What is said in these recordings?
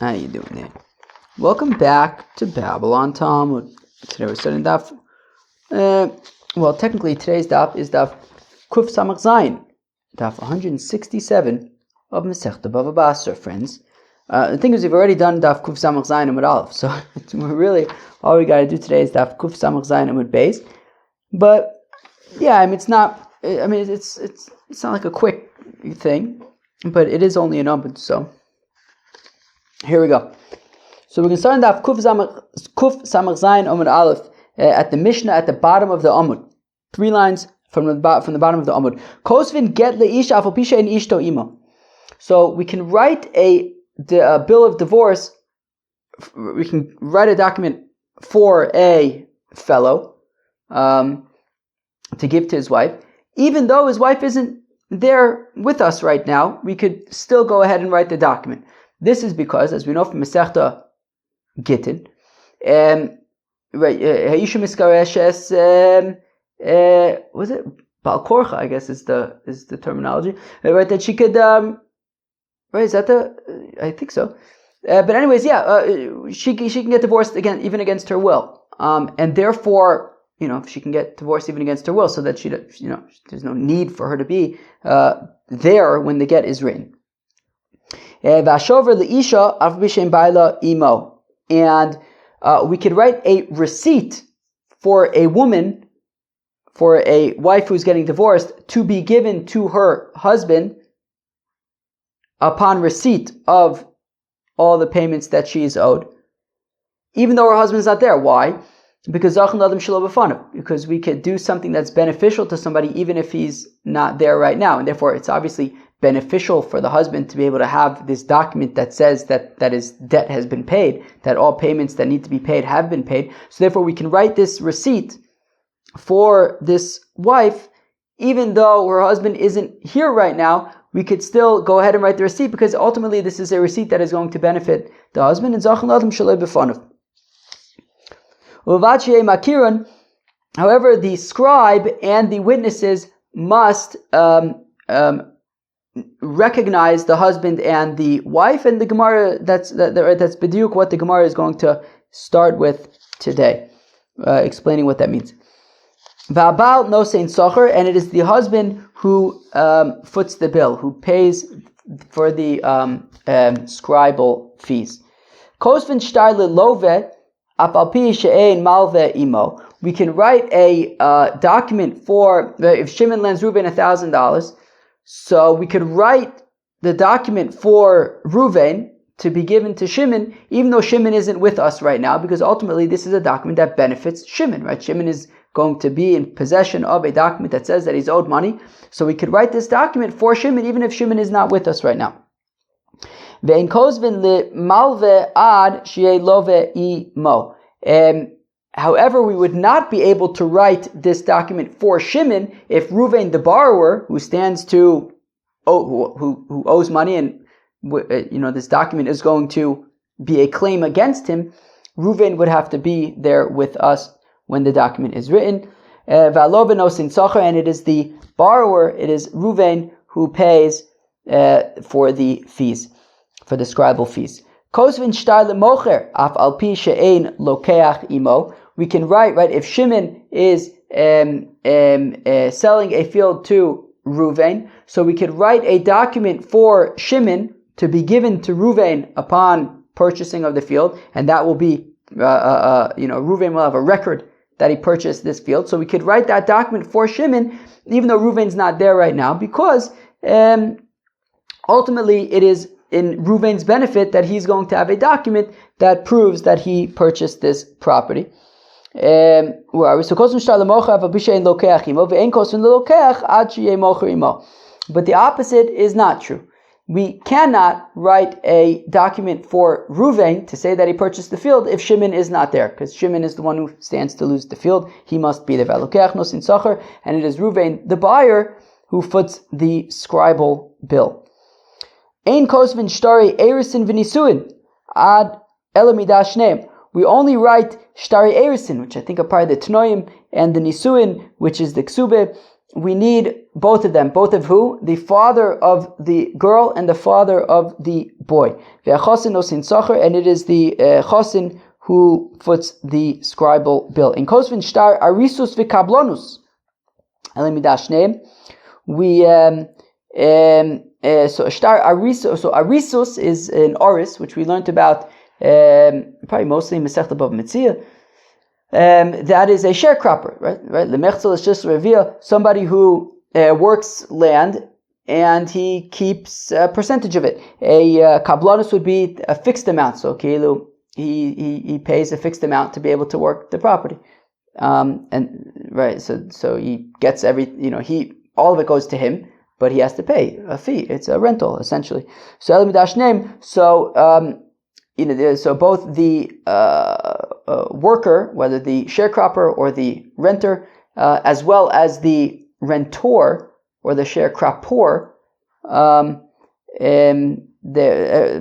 How you doing there? Welcome back to Babylon Talmud. Today we're studying daf. Technically today's daf is daf Kuf Samach Zayin, daf 167 of Masechta BavaBasra, friends. The thing is, we've already done daf Kuf Samach Zayin Amud Aleph, so we're really all we got to do today is daf Kuf Samach Zayin Amud Beis. But yeah, it's not. It's not like a quick thing, but it is only an Amud, so. Here we go. So we're going to start in the Kuf Samach Zayin Amud Aleph at the Mishnah at the bottom of the Amud. 3 lines from the bottom of the Amud. Kosvin get leish afal pisha in ishto imo. So we can write a bill of divorce. We can write a document for a fellow to give to his wife, even though his wife isn't there with us right now. We could still go ahead and write the document. This is because, as we know from Masechta Gittin, Hayisha Miskareshes, was it Bal Korcha? I guess is the terminology, right? That she could, right? Is that I think so. But anyways, she can get divorced again, even against her will, and therefore, if she can get divorced even against her will, so that there's no need for her to be there when the get is written. And we could write a receipt for a woman, for a wife who's getting divorced, to be given to her husband upon receipt of all the payments that she is owed, even though her husband's not there. Why? Because we could do something that's beneficial to somebody even if he's not there right now, and therefore it's obviously beneficial for the husband to be able to have this document that says that his debt has been paid, that all payments that need to be paid have been paid. So therefore we can write this receipt for this wife, even though her husband isn't here right now. We could still go ahead and write the receipt because ultimately this is a receipt that is going to benefit the husband. And however, the scribe and the witnesses must recognize the husband and the wife, and the Gemara, that's bediuk what the Gemara is going to start with today, explaining what that means. Va'abal nosein socher, and it is the husband who foots the bill, who pays for the scribal fees. Kosvin shtar lelove apal pi she'ein malve imo. We can write a document for if Shimon lends Reuben $1,000. So we could write the document for Reuven to be given to Shimon, even though Shimon isn't with us right now, because ultimately this is a document that benefits Shimon, right? Shimon is going to be in possession of a document that says that he's owed money. So we could write this document for Shimon, even if Shimon is not with us right now. Ve'in kozvin le malve ad sheyeh love imo. However, we would not be able to write this document for Shimon if Reuven, the borrower, who stands to who owes money, and this document is going to be a claim against him. Reuven would have to be there with us when the document is written. And it is the borrower, it is Reuven, who pays for the fees, for the scribal fees. We can write, if Shimon is selling a field to Reuven, so we could write a document for Shimon to be given to Reuven upon purchasing of the field, and that will be, Reuven will have a record that he purchased this field. So we could write that document for Shimon, even though Reuven's not there right now, because ultimately it is in Reuven's benefit that he's going to have a document that proves that he purchased this property. But the opposite is not true. We cannot write a document for Reuven to say that he purchased the field if Shimon is not there, because Shimon is the one who stands to lose the field. He must be there. And it is Reuven, the buyer, who foots the scribal bill. Ein kosvin shtari erisin v'nisuin ad elamidash shneim. We only write shtari erisin, which I think are part of the tnoim, and the nisuin, which is the ksube, we need both of them. Both of who? The father of the girl and the father of the boy. And it is the chosin who foots the scribal bill. In kosvin shtar arisus v'kablonus. So shtar arisus. So arisus is an oris, which we learned about probably mostly in Masechta Bava Metzia. That is a sharecropper, right? Lemechzel is just reveal somebody who works land and he keeps a percentage of it. A kablanus would be a fixed amount, so kilu he pays a fixed amount to be able to work the property, and right. So he gets all of it goes to him, but he has to pay a fee. It's a rental essentially. So elamidash name. So so both the worker, whether the sharecropper or the renter, as well as the rentor or the sharecropper,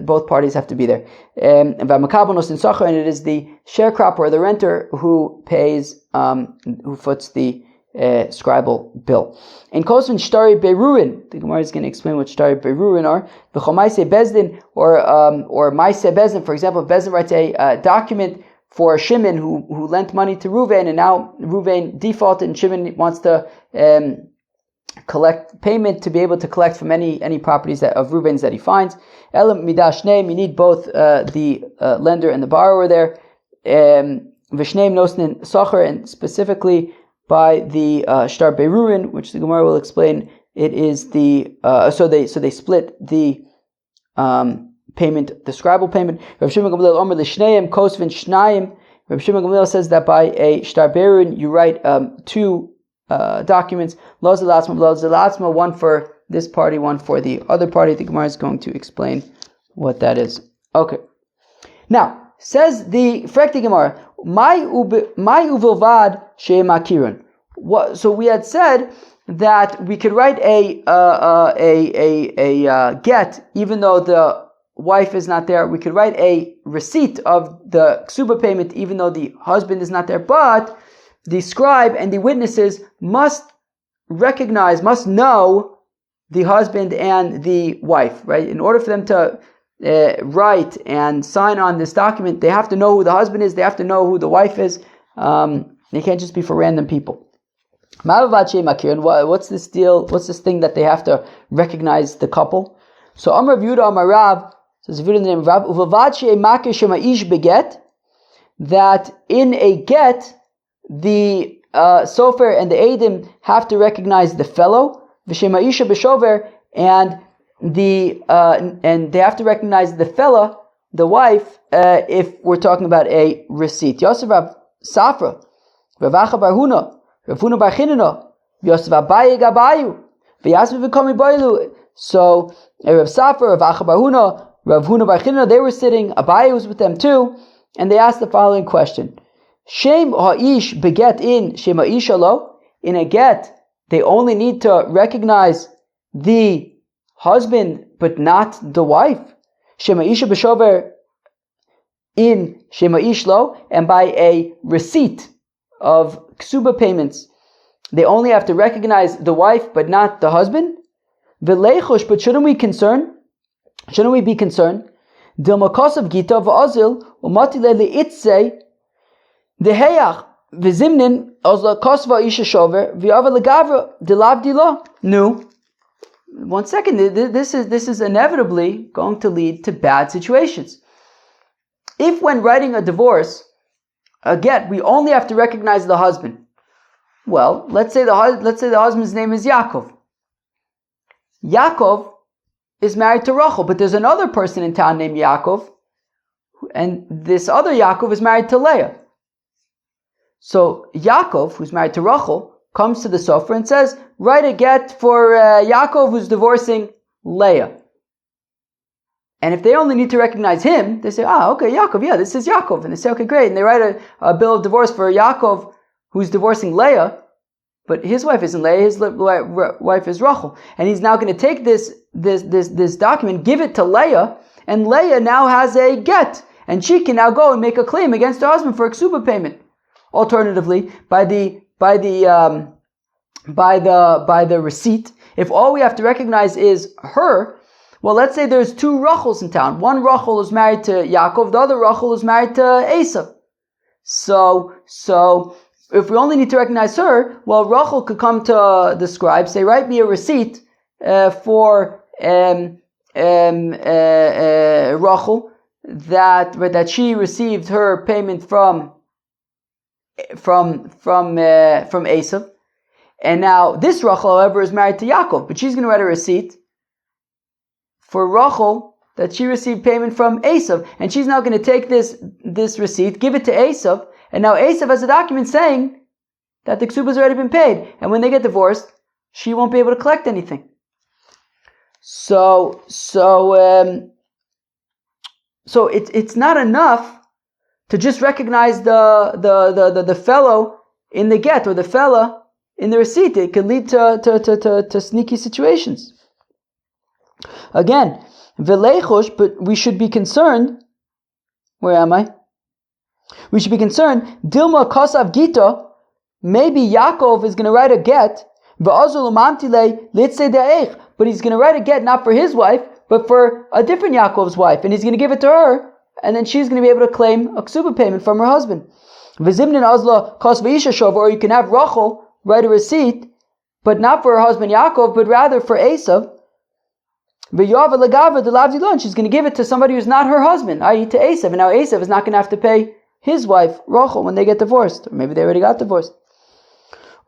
both parties have to be there. And it is the sharecropper or the renter who pays, who foots the scribal bill. In Kosvin Shtari Berurin, the Gemara is going to explain what Shtari Berurin are. V'chomaise Bezdin or Maise Bezdin, for example, if Bezdin writes a document for Shimon who lent money to Ruvain, and now Ruvain defaulted and Shimon wants to collect payment to be able to collect from any properties of Ruvain's that he finds. Elam Midash Neim, you need both the lender and the borrower there. Vishneim Nosnin Socher, and specifically by the Shtar Berurin, which the Gemara will explain, it is the so they split the payment, the scribal payment. Rav Shimon Gamliel Omer l'Shneim Kosvin Shnayim. Rav Shimon Gamliel says that by a Shtar Berurin you write two documents. Lo zelatzma, one for this party, one for the other party. The Gemara is going to explain what that is. Okay. Now says the Frekti Gemara, my uvilvad she'makiron. So we had said that we could write a get even though the wife is not there. We could write a receipt of the ksuba payment even though the husband is not there. But the scribe and the witnesses must know the husband and the wife, right? In order for them to write and sign on this document, they have to know who the husband is, they have to know who the wife is. They can't just be for random people. What's this deal? What's this thing that they have to recognize the couple? So Amar Yehuda Amar Rav says that in a get the sofer and the edim have to recognize the fellow, v'shema b'shover, and they have to recognize the fella, the wife, if we're talking about a receipt. Yosef Rav Safra, Rav Acha Bar Huna, Rav Huna Bar Chinana, Yosef Abaye Gabayu, v'yasmi v'komi boilu. So Rav Safra, Rav Acha Bar Huna, Rav Huna Bar Chinana, they were sitting. Abaye was with them too, and they asked the following question: Shem ha'ish beget in Shem ha'ish alo. In a get, they only need to recognize the husband, but not the wife. Shem ha'ish b'shover in Shem ha'ish lo, and by a receipt of ksuba payments, they only have to recognize the wife, but not the husband. V'leichosh, but shouldn't we be concerned? Dilmakosav gita v'azil umati le'itze Deheyach v'zimnin ozla kosva isha shover v'yava legavra dilav dila. No, 1 second. This is inevitably going to lead to bad situations. If when writing a divorce, a get, we only have to recognize the husband. Well, let's say the husband's name is Yaakov. Yaakov is married to Rachel, but there's another person in town named Yaakov, and this other Yaakov is married to Leah. So Yaakov, who's married to Rachel, comes to the sofer and says, write a get for Yaakov who's divorcing Leah. And if they only need to recognize him, they say, okay, Yaakov, yeah, this is Yaakov. And they say, okay, great. And they write a bill of divorce for Yaakov who's divorcing Leah, but his wife isn't Leah, his wife is Rachel. And he's now going to take this document, give it to Leah, and Leah now has a get. And she can now go and make a claim against her husband for a ksuba payment. Alternatively, by the by the receipt, if all we have to recognize is her, well, let's say there's two Rachels in town. One Rachel is married to Yaakov, the other Rachel is married to Esav. So if we only need to recognize her, well, Rachel could come to the scribe, say, write me a receipt for Rachel that she received her payment from Esav. And now this Rachel, however, is married to Yaakov, but she's going to write a receipt for Rachel that she received payment from Esav, and she's now going to take this receipt, give it to Esav, and now Esav has a document saying that the ksuba has already been paid, and when they get divorced, she won't be able to collect anything. So it's not enough to just recognize the fellow in the get or the fella in the receipt. It can lead to sneaky situations. Again, v'leichush, but we should be concerned. Where am I? We should be concerned. Dilma kosav gita. Maybe Yaakov is going to write a get. But he's going to write a get not for his wife, but for a different Yaakov's wife, and he's going to give it to her, and then she's going to be able to claim a ksuba payment from her husband. Or you can have Rachel write a receipt, but not for her husband Yaakov, but rather for Esav. She's going to give it to somebody who's not her husband, i.e. to Esav, and now Esav is not going to have to pay his wife, Rachel, when they get divorced. Or maybe they already got divorced.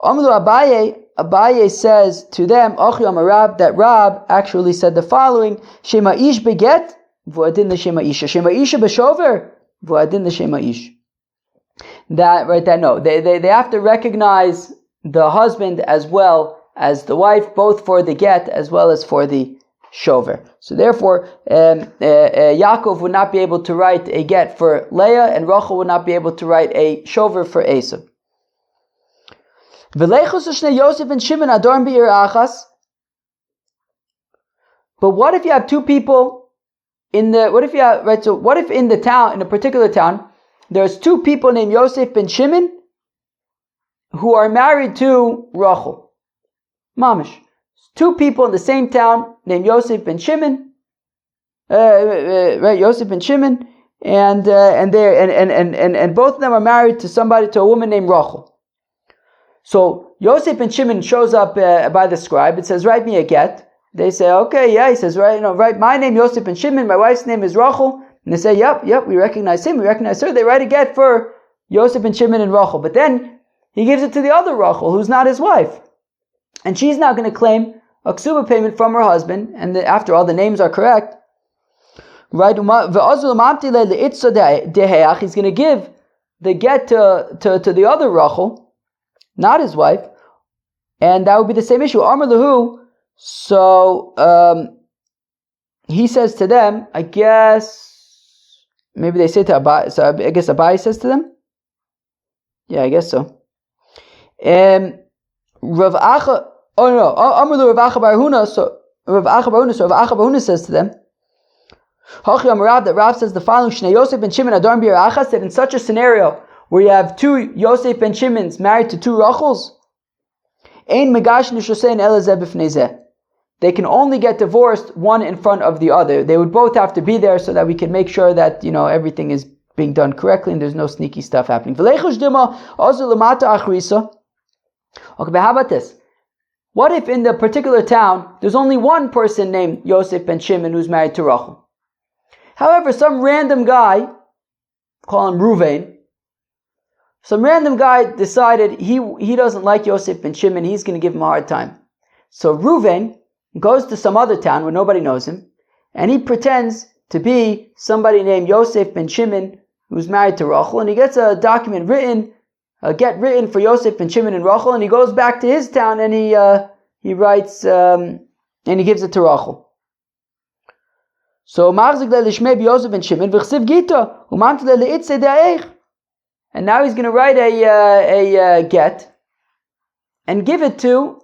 Abaye says to them, that Rab actually said the following, Shema ish beget, v'adin the Shema isha. Shema isha b'shover, v'adin the Shema ish. They have to recognize the husband as well as the wife, both for the get as well as for the shover. So therefore, Yaakov would not be able to write a get for Leah, and Rachel would not be able to write a shover for Esav. But what if you have two people what if in the town, in a particular town, there's two people named Yosef ben Shimon who are married to Rachel? Mamish. Two people in the same town named Yosef ben Shimon, Yosef ben Shimon, and both of them are married to a woman named Rachel. So Yosef ben Shimon shows up by the scribe. It says, write me a get. They say, okay, yeah. He says, write my name, Yosef ben Shimon. My wife's name is Rachel. And they say, yep, we recognize him. We recognize her. They write a get for Yosef ben Shimon and Rachel. But then he gives it to the other Rachel, who's not his wife, and she's now going to claim a ksuba payment from her husband. And after all, the names are correct, right? He's going to give the get to the other Rachel, not his wife, and that would be the same issue. Amar lahu. So he says to them, I guess maybe they say to Abai. So I guess Abai says to them. Yeah, I guess so. Rav Acha. Oh no, Amar lahu Rav Acha bar Huna. So Rav Acha bar Huna says to them, that Rav says the following: Shnei Yosef ben Shimon Adar bir Achas, that in such a scenario where you have two Yosef ben Shimons married to two Rachels, they can only get divorced one in front of the other. They would both have to be there so that we can make sure that everything is being done correctly and there's no sneaky stuff happening. Okay, but how about this? What if in the particular town there's only one person named Yosef ben Shimon who's married to Rachel? However, some random guy, call him Ruvain, some random guy decided he doesn't like Yosef ben Shimon, he's going to give him a hard time. So Ruvain goes to some other town where nobody knows him, and he pretends to be somebody named Yosef ben Shimon who's married to Rachel, and he gets a document written, a get written for Yosef ben Shimon and Rachel, and he goes back to his town and he writes and he gives it to Rachel. So Yosef ben Shimon v'chsiv gita u'mantle le'itze da'eich. And now he's going to write a get and give it to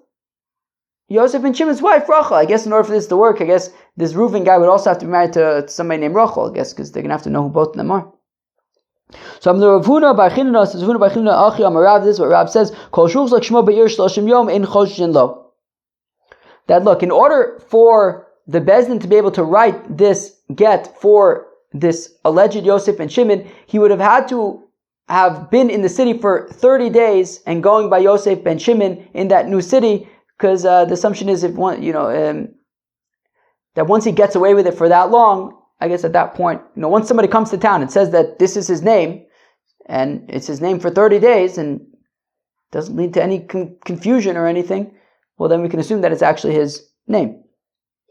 Yosef ben Shimon's wife, Rachel. I guess in order for this to work, I guess this Reuven guy would also have to be married to somebody named Rachel, I guess, because they're going to have to know who both of them are. So I'm the Rav Huna Bar Chinna, says Rav Huna Bar Chinna Achi Amar Rav. This is what Rav says. Kol shulch like shmo be'ir shloshim yom in choshin lo. That look, in order for the Bezdin to be able to write this get for this alleged Yosef and Shimon, he would have had to have been in the city for 30 days and going by Yosef ben Shimon in that new city, because the assumption is if one, that once he gets away with it for that long, I guess at that point, once somebody comes to town and says that this is his name, and it's his name for 30 days, and doesn't lead to any confusion or anything, well then we can assume that it's actually his name.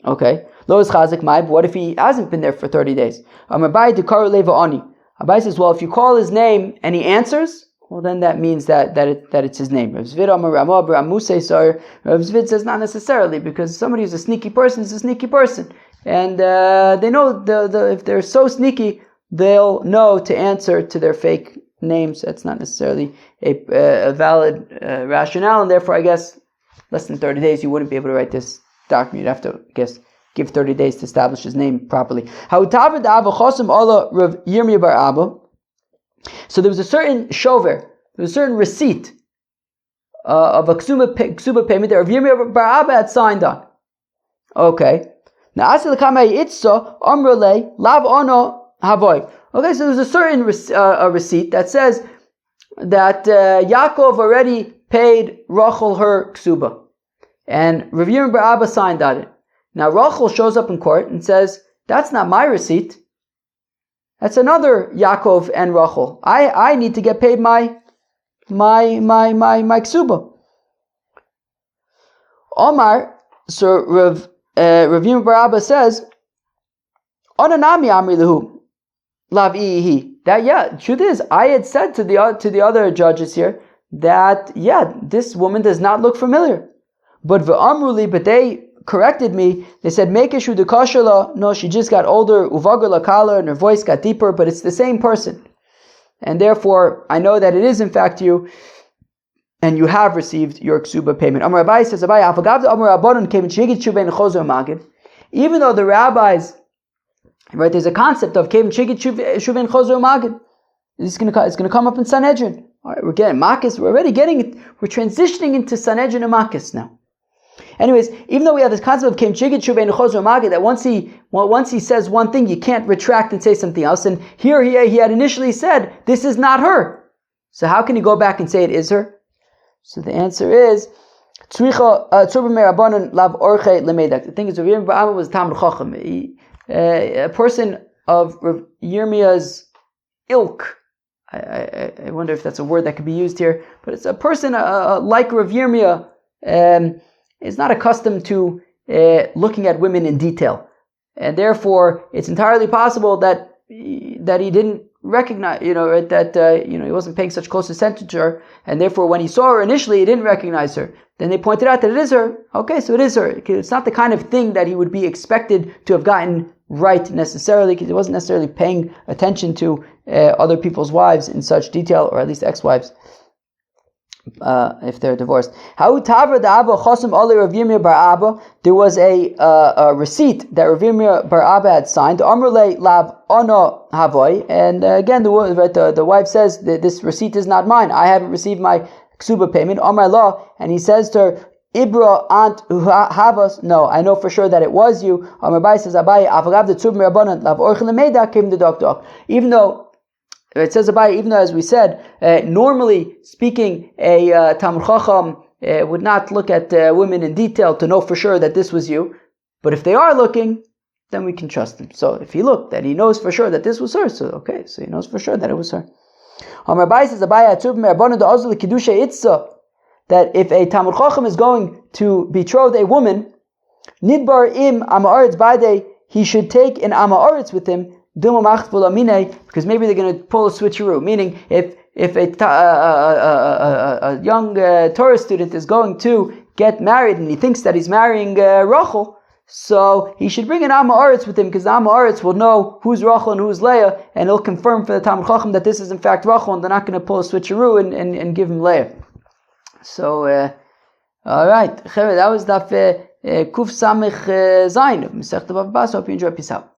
Okay. Lo is chazik mai, but what if he hasn't been there for 30 days? Abai dekaru leva ani. Abai says, well, if you call his name and he answers, well then that means that it's his name. Rav Zvid Amar Rama Bar Musay Sar. Rav Zvid says not necessarily, because somebody who's a sneaky person is a sneaky person. And they know if they're so sneaky, they'll know to answer to their fake names. That's not necessarily a valid rationale, and therefore I guess less than 30 days you wouldn't be able to write this document. You'd have to, I guess, give 30 days to establish his name properly. So there was a certain shover, there was a certain receipt of a ksuba payment that Rav Yirmiyah bar Abba had signed on. Okay. Now, okay, so there's a certain receipt that says that Yaakov already paid Rachel her ksuba, and Rav Yirmiyah bar Abba signed on it. Now Rachel shows up in court and says, "That's not my receipt. That's another Yaakov and Rachel. I need to get paid my ksuba." Omar, so Rav Yirmiyah bar Abba says, "Onanami amri lehu lav ihi." That truth is, I had said to the other judges here that this woman does not look familiar. But they corrected me. They said, "Mekeshu de kashala." No, she just got older. Uvaga lakala, and her voice got deeper. But it's the same person, and therefore I know that it is in fact you, and you have received your ksuba payment. Amar Abai says, "Abai afagav Amar Rabbanon came and shigit shubein chozor magid." Even though the rabbis, right, there's a concept of came and shigit shubein chozor magid. It's going to come up in Sanhedrin. All right, we're getting Makis. We're transitioning into Sanhedrin and Makis now. Anyways, even though we have this concept of Kem Chigit Shubein Chozor Magid, that once he says one thing, you can't retract and say something else. And here he had initially said, this is not her. So how can you go back and say it is her? So the answer is, the thing is, Rav Yirmiyah bar Abba was Talmid Chacham. A person of Rav Yirmiyah's ilk. I wonder if that's a word that could be used here, but it's a person like Rav Yirmiyah, is not accustomed to looking at women in detail, and therefore it's entirely possible that he didn't recognize, he wasn't paying such close attention to her, and therefore when he saw her initially, he didn't recognize her. Then they pointed out that it is her. Okay, so it is her. It's not the kind of thing that he would be expected to have gotten right necessarily, because he wasn't necessarily paying attention to other people's wives in such detail, or at least ex-wives, if they're divorced. There was a receipt that Rav Yirmiyah bar Abba had signed. And again, the wife says that this receipt is not mine. I haven't received my ksuba payment. And he saes to her, Ibra ant havas. No, I know for sure that it was you. Even though it says Abai, even though, as we said, normally speaking, a Talmid Chacham would not look at women in detail to know for sure that this was you. But if they are looking, then we can trust him. So if he looked, then he knows for sure that this was her. So okay, so he knows for sure that it was her. Abai says Abai that if a Talmid Chacham is going to betroth a woman, Nidbar im Amaretz Bade, he should take an Amaretz with him, because maybe they're going to pull a switcheroo. Meaning, if a young Torah student is going to get married and he thinks that he's marrying Rachel, so he should bring an Amaretz with him, because the Amaretz will know who's Rachel and who's Leah, and it'll confirm for the Talmid Chacham that this is in fact Rachel, and they're not going to pull a switcheroo and give him Leah. So, alright, that was Daf Kuf Samich Zayin of Masechta BavaBasra. Hope you enjoy. Peace out.